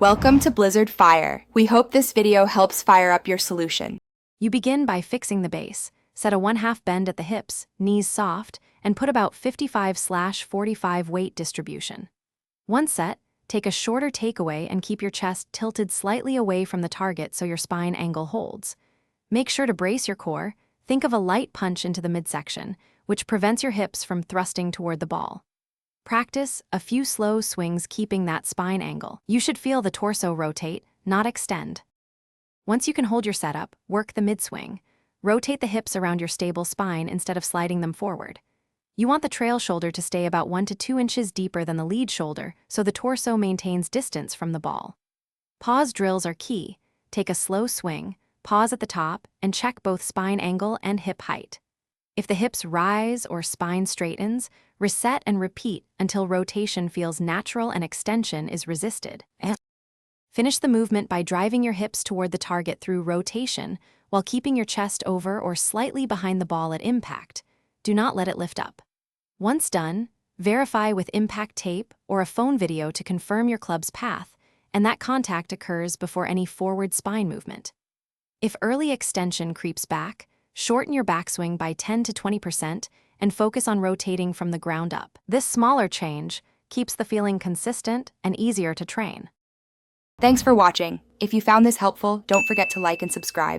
Welcome to Blizzard Fire. We hope this video helps fire up your solution. You begin by fixing the base. Set a 1/2 bend at the hips, knees soft, and put about 55/45 weight distribution. Once set, take a shorter takeaway and keep your chest tilted slightly away from the target so your spine angle holds. Make sure to brace your core. Think of a light punch into the midsection, which prevents your hips from thrusting toward the ball. Practice a few slow swings keeping that spine angle. You should feel the torso rotate, not extend. Once you can hold your setup, work the mid-swing. Rotate the hips around your stable spine instead of sliding them forward. You want the trail shoulder to stay about 1 to 2 inches deeper than the lead shoulder so the torso maintains distance from the ball. Pause drills are key. Take a slow swing, pause at the top, and check both spine angle and hip height. If the hips rise or spine straightens, reset and repeat until rotation feels natural and extension is resisted. Finish the movement by driving your hips toward the target through rotation while keeping your chest over or slightly behind the ball at impact. Do not let it lift up. Once done, verify with impact tape or a phone video to confirm your club's path, and that contact occurs before any forward spine movement. If early extension creeps back, shorten your backswing by 10 to 20% and focus on rotating from the ground up. This smaller change keeps the feeling consistent and easier to train. Thanks for watching. If you found this helpful, don't forget to like and subscribe.